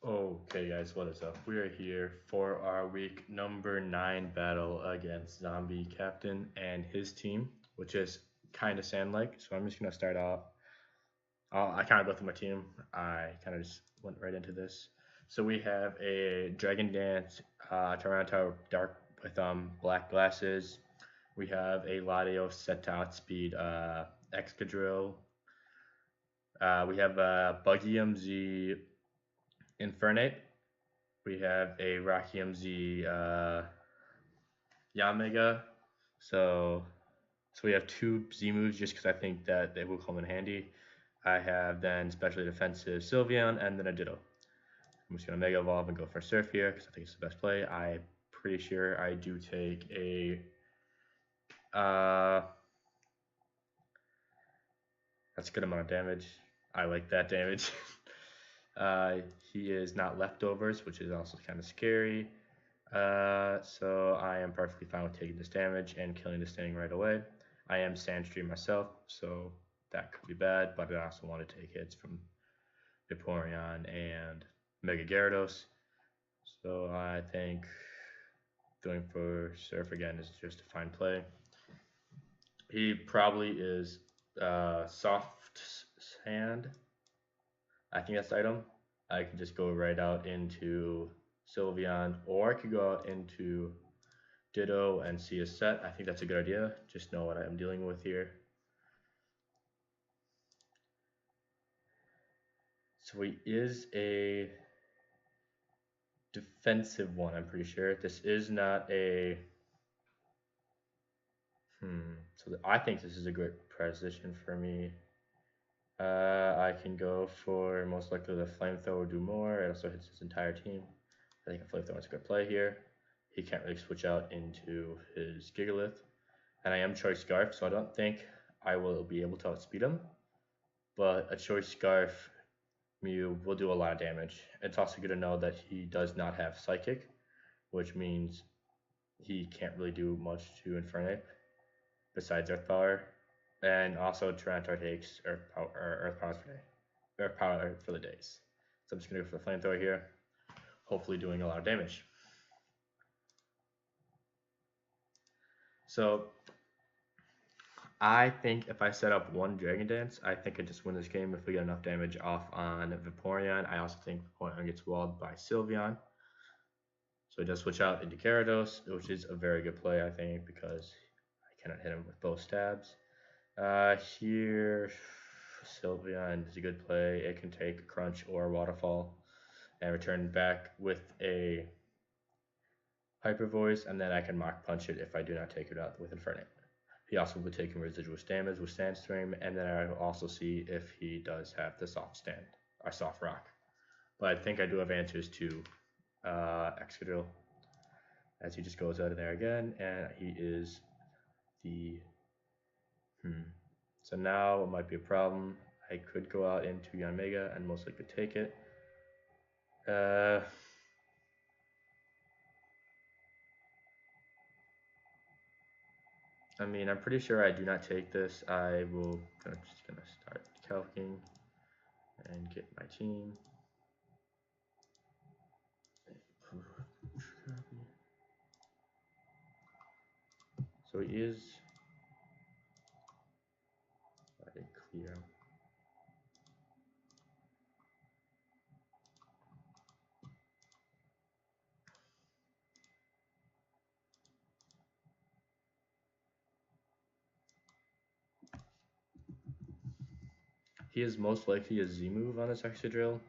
Okay, guys, what is up? We are here for our week number 9 battle against Zombie Captain and his team, which is kind of sand-like. So I'm just gonna start off. I kind of go through my team. I kind of just went right into this. So we have a Dragon Dance Toronto Dark with black glasses. We have a Ladio set outspeed Excadrill. We have a Buggy MZ Infernape. We have a Rocky MZ Yamega. So we have two Z moves just because I think that they will come in handy. I have then specially defensive Sylveon and then a Ditto. I'm just gonna Mega Evolve and go for Surf here because I think it's the best play. I'm pretty sure I do take a that's a good amount of damage. I like that damage. He is not leftovers, which is also kind of scary. So I am perfectly fine with taking this damage and killing this thing right away. I am Sandstream myself, so that could be bad, but I also want to take hits from Vaporeon and Mega Gyarados. So I think going for Surf again is just a fine play. He probably is Soft Sand. I think that's the item. I can just go right out into Sylveon, or I could go out into Ditto and see a set. I think that's a good idea. Just know what I'm dealing with here. So he is a defensive one, I'm pretty sure. This is not a... So I think this is a good position for me. I can go for most likely the Flamethrower, do more. It also hits his entire team. I think a Flamethrower is a good play here. He can't really switch out into his Gigalith. And I am Choice Scarf, so I don't think I will be able to outspeed him. But a Choice Scarf Mew will do a lot of damage. It's also good to know that he does not have Psychic, which means he can't really do much to Infernape besides Earth Power. And also Toronto takes Earth Power for the days. So I'm just gonna go for the Flamethrower here, hopefully doing a lot of damage. So I think if I set up one Dragon Dance, I think I just win this game if we get enough damage off on Vaporeon. I also think Vaporeon gets walled by Sylveon. So he does switch out into Gyarados, which is a very good play, I think, because I cannot hit him with both stabs. Here, Sylveon is a good play. It can take Crunch or Waterfall and return back with a Hyper Voice, and then I can Mach Punch it if I do not take it out with Infernape. He also will be taking residual damage with Sandstream, and then I will also see if he does have the Soft Rock. But I think I do have answers to Excadrill, as he just goes out of there again, and he is the So now it might be a problem. I could go out into Yanmega and most likely take it. I mean, I'm pretty sure I do not take this. I will just gonna start calcing and get my team. So he is clear. He is most likely a Z move on this Excadrill.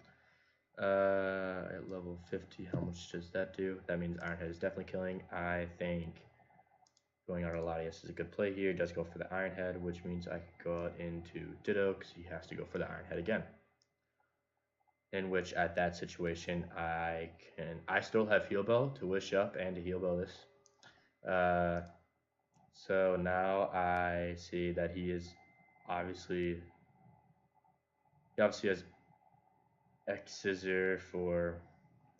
At level 50, how much does that do? That means Iron Head is definitely killing. I think going out of Latias is a good play here. He does go for the Iron Head, which means I can go out into Ditto because he has to go for the Iron Head again. In which, at that situation, I still have Heal Bell to wish up and to Heal Bell this. So now I see that he obviously has X Scissor for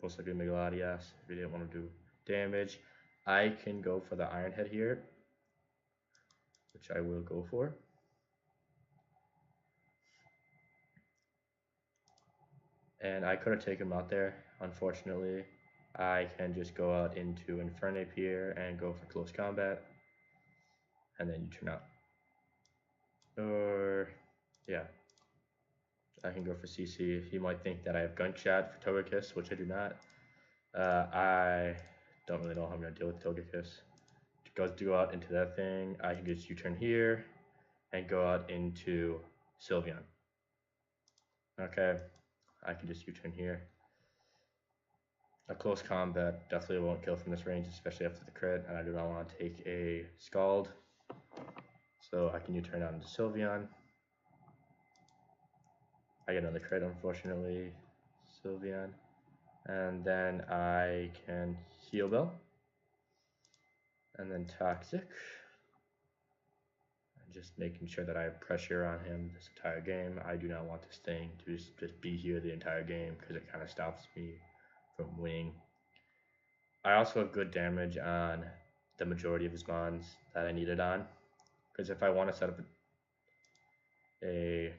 most likely Megaladias if he didn't want to do damage. I can go for the Iron Head here, which I will go for. And I could have taken him out there. Unfortunately, I can just go out into Infernape here and go for close combat. And then you turn out. Or, yeah. I can go for CC. He might think that I have Gunshot for Togekiss, which I do not. I don't really know how I'm going to deal with Togekiss. Go out into that thing. I can just U-turn here and go out into Sylveon. Okay, I can just U-turn here. A close combat definitely won't kill from this range, especially after the crit, and I do not want to take a Scald. So I can U-turn out into Sylveon. I get another crit, unfortunately. Sylveon. And then I can Heal Bell. And then Toxic. And just making sure that I have pressure on him this entire game. I do not want this thing to just be here the entire game because it kind of stops me from winning. I also have good damage on the majority of his mons that I needed on. Because if I want to set up a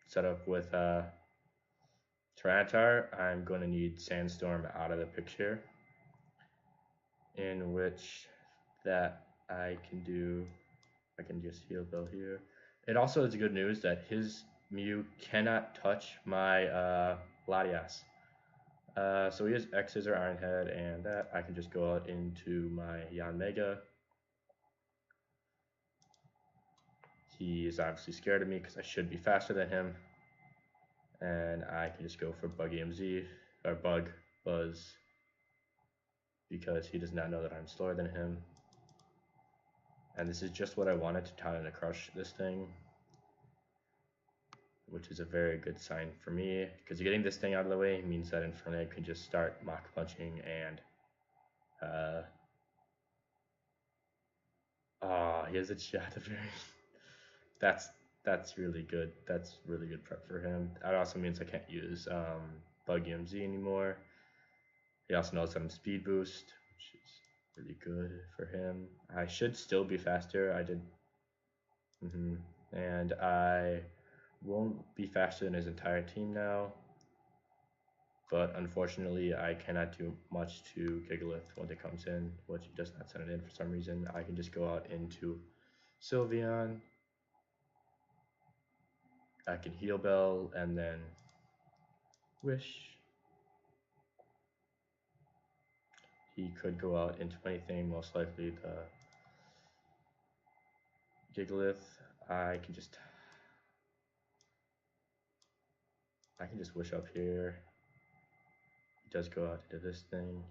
setup with Tyranitar, I'm going to need Sandstorm out of the picture, in which that I can just Heal Bell here. It also is good news that his Mew cannot touch my Latias. So he has X's or Iron Head, and that I can just go out into my Yanmega. He is obviously scared of me because I should be faster than him. And I can just go for Bug EMZ, or Bug Buzz, because he does not know that I'm slower than him. And this is just what I wanted to time to crush this thing, which is a very good sign for me, because getting this thing out of the way means that Infernape can just start Mach Punching and he has a Shadow Berry. That's really good. That's really good prep for him. That also means I can't use Bug EMZ anymore. He also knows that I'm Speed Boost, which is really good for him. I should still be faster. I did. And I won't be faster than his entire team now. But unfortunately, I cannot do much to Gigalith when it comes in, which he does not send it in for some reason. I can just go out into Sylveon. I can Heal Bell and then Wish. He could go out into anything, most likely the Gigalith. I can just Wish up here. He does go out into this thing.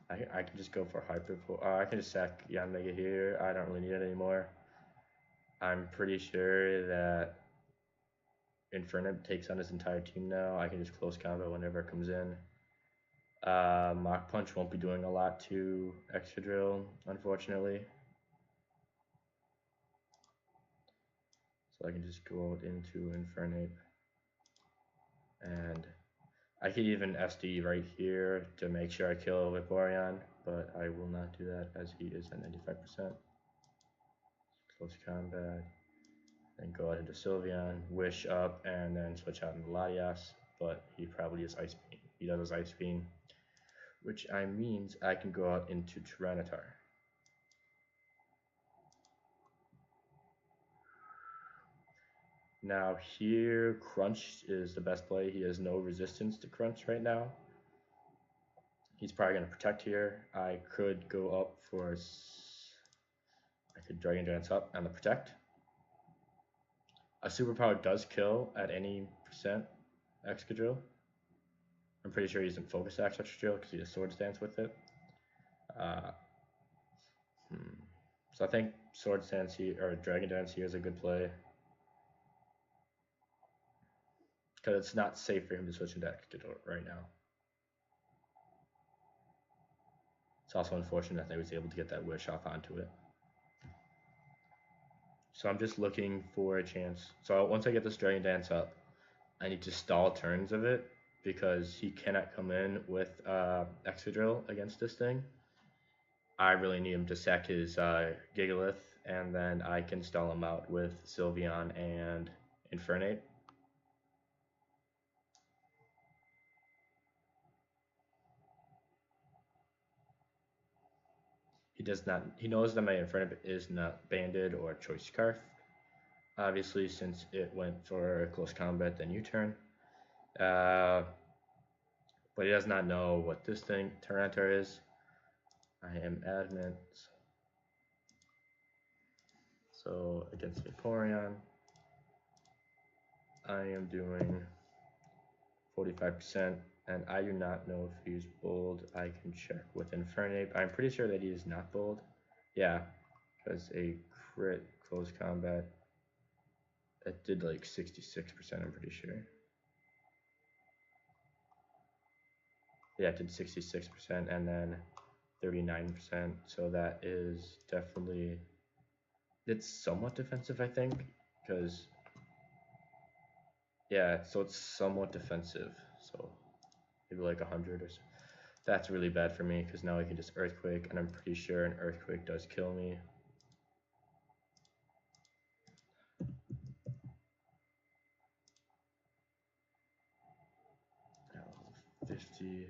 I can just go for Hyper. I can just sack Yanmega here. I don't really need it anymore. I'm pretty sure that Infernape takes on his entire team now. I can just close combat whenever it comes in. Mach Punch won't be doing a lot to Excadrill, unfortunately. So I can just go out into Infernape. And I could even SD right here to make sure I kill Vaporeon, but I will not do that as he is at 95%. Close combat. Then go out into Sylveon, Wish up, and then switch out into Latias, but he probably is Ice Beam. He does his Ice Beam, which means I can go out into Tyranitar. Now here, Crunch is the best play. He has no resistance to Crunch right now. He's probably going to Protect here. I could go up for... I could Dragon Dance up and the Protect. A superpower does kill at any percent Excadrill. I'm pretty sure he doesn't Focus Axe Excadrill because he has Swords Dance with it. So I think Swords Dance here, or Dragon Dance here is a good play. Because it's not safe for him to switch into Excadrill right now. It's also unfortunate that he was able to get that Wish off onto it. So I'm just looking for a chance. So once I get this Dragon Dance up, I need to stall turns of it because he cannot come in with Excadrill against this thing. I really need him to sack his Gigalith, and then I can stall him out with Sylveon and Infernape. He does not. He knows that my Infernape is not banded or choice scarf. Obviously, since it went for close combat, then U-turn. But he does not know what this thing Tyranitar is. I am adamant. So against Vaporeon, I am doing 45%, and I do not know if he's bold. I can check with Infernape. I'm pretty sure that he is not bold. Yeah, because a crit close combat, it did like 66%, I'm pretty sure. Yeah, it did 66% and then 39%. So that is definitely, it's somewhat defensive, I think, because yeah, so it's somewhat defensive. So maybe like 100 or so. That's really bad for me because now I can just Earthquake, and I'm pretty sure an Earthquake does kill me. 50.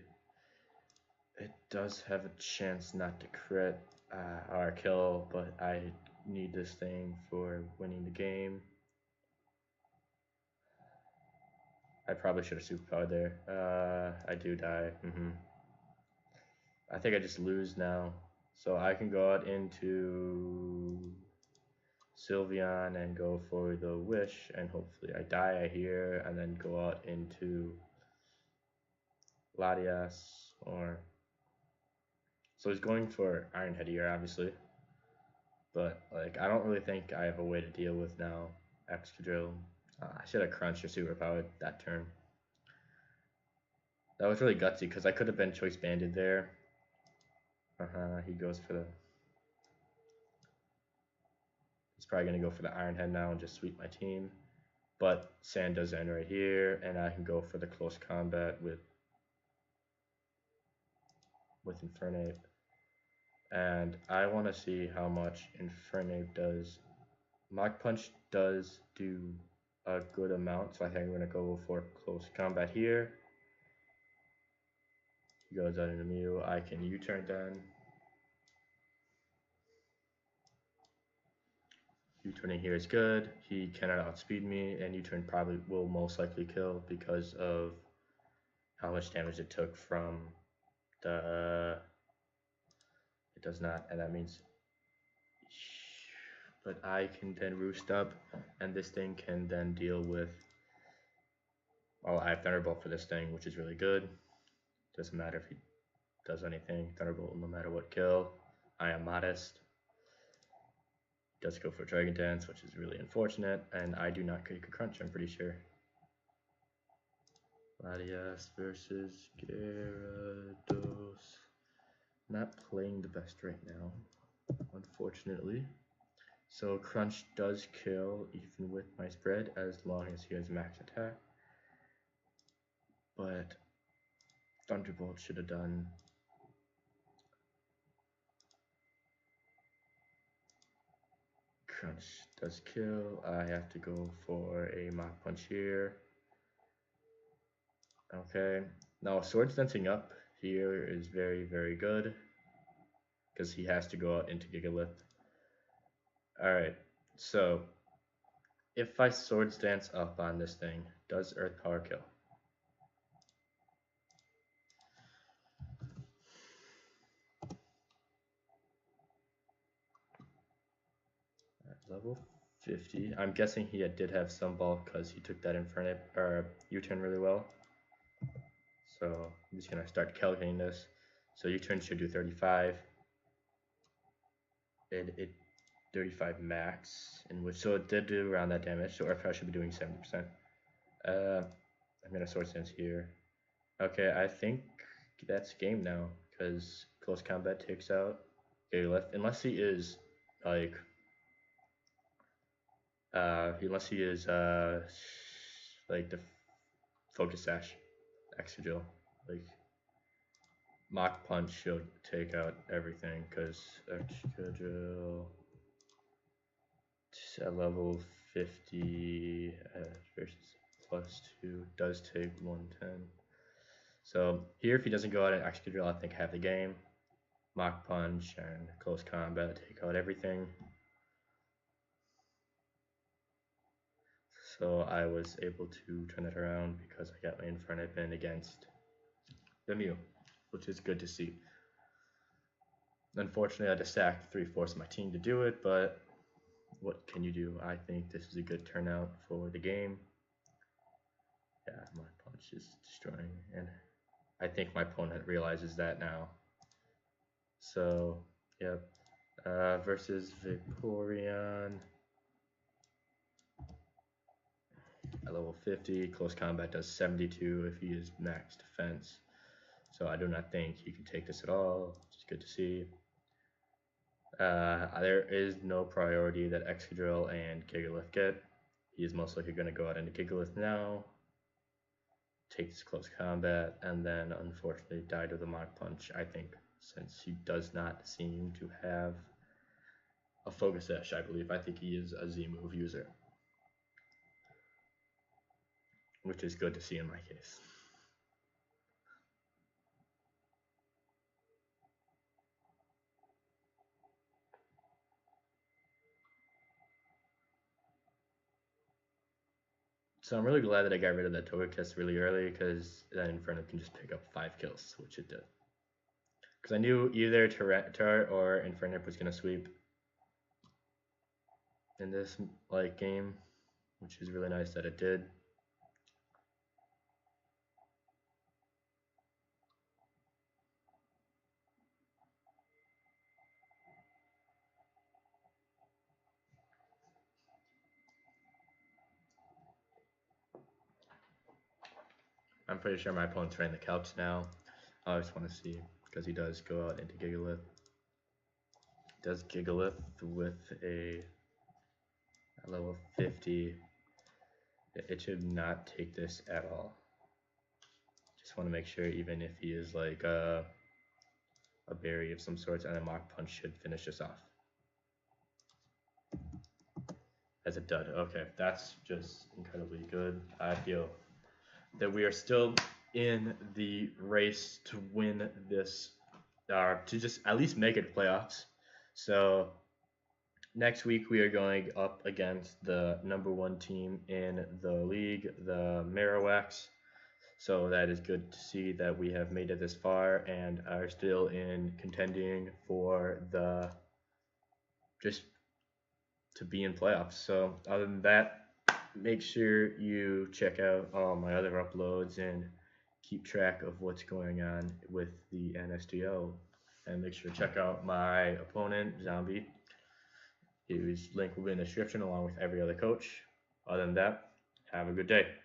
It does have a chance not to crit or kill, but I need this thing for winning the game. I probably should have superpowered there. I do die. I think I just lose now. So I can go out into Sylveon and go for the Wish, and hopefully I die here, and then go out into Latias, or... So he's going for Iron Head here, obviously. But, like, I don't really think I have a way to deal with now Excadrill. I should have crunched or superpowered that turn. That was really gutsy, because I could have been choice banded there. He goes for the... He's probably going to go for the Iron Head now and just sweep my team. But Sand does end right here, and I can go for the close combat with Infernape. And I want to see how much Infernape does. Mach Punch does do a good amount, so I think I'm going to go for close combat here. He goes out into Mew. I can U-turn then. U-turning here is good. He cannot outspeed me, and U-turn probably will most likely kill because of how much damage it took from the... It does not, and that means... But I can then roost up, and this thing can then deal with... Well, I have Thunderbolt for this thing, which is really good. Doesn't matter if he does anything. Thunderbolt no matter what kill. I am modest. Does go for Dragon Dance, which is really unfortunate, and I do not take a crunch, I'm pretty sure. Latias versus Gyarados. Not playing the best right now, unfortunately. So crunch does kill even with my spread as long as he has max attack. But Thunderbolt should have done. Crunch does kill. I have to go for a Mach Punch here. Okay. Now Swords Dancing up here is very, very good. Because he has to go out into Gigalith. Alright. So if I Swords Dance up on this thing, does Earth Power kill? Level 50. I'm guessing he did have some bulk because he took that Infernape or U-turn really well. So I'm just gonna start calculating this. So U-turn should do 35. It 35 max, in which so it did do around that damage. So Earth Power should be doing 70%. I'm gonna Swords Dance here. Okay, I think that's game now because close combat takes out Gigalith unless he is like. Unless he is like the Focus Sash, Excadrill, like Mach Punch should take out everything because Excadrill at level 50 versus +2 does take 110. So here, if he doesn't go out in Excadrill, I think I have the game. Mach Punch and Close Combat take out everything. So I was able to turn it around because I got my Infernape in against the Mew, which is good to see. Unfortunately, I had to sack 3/4 of my team to do it, but what can you do? I think this is a good turnout for the game. Yeah, my punch is destroying, and I think my opponent realizes that now. So, yep. Versus Vaporeon. At level 50, close combat does 72 if he is max defense. So I do not think he can take this at all, which is good to see. There is no priority that Excadrill and Gigalith get. He is most likely going to go out into Gigalith now, take this close combat, and then unfortunately die to the Mach Punch, I think, since he does not seem to have a Focus Sash, I believe. I think he is a Z-move user, which is good to see in my case. So I'm really glad that I got rid of that Togekiss really early, because then Inferno can just pick up 5 kills, which it did. Because I knew either Tyranitar or Infernape was going to sweep in this game, which is really nice that it did. I'm pretty sure my opponent's ran the couch now. I just want to see, because he does go out into Gigalith. Does Gigalith with a level 50. It should not take this at all. Just want to make sure, even if he is like a berry of some sorts, and a Mach Punch should finish this off. As a dud. Okay, that's just incredibly good. I feel that we are still in the race to win this, to just at least make it playoffs. So next week we are going up against the #1 team in the league, the Marowaks. So that is good to see that we have made it this far and are still in contending for the just to be in playoffs. So other than that, make sure you check out all my other uploads and keep track of what's going on with the NSTL. And make sure to check out my opponent, Zombie, whose link will be in the description along with every other coach. Other than that, have a good day.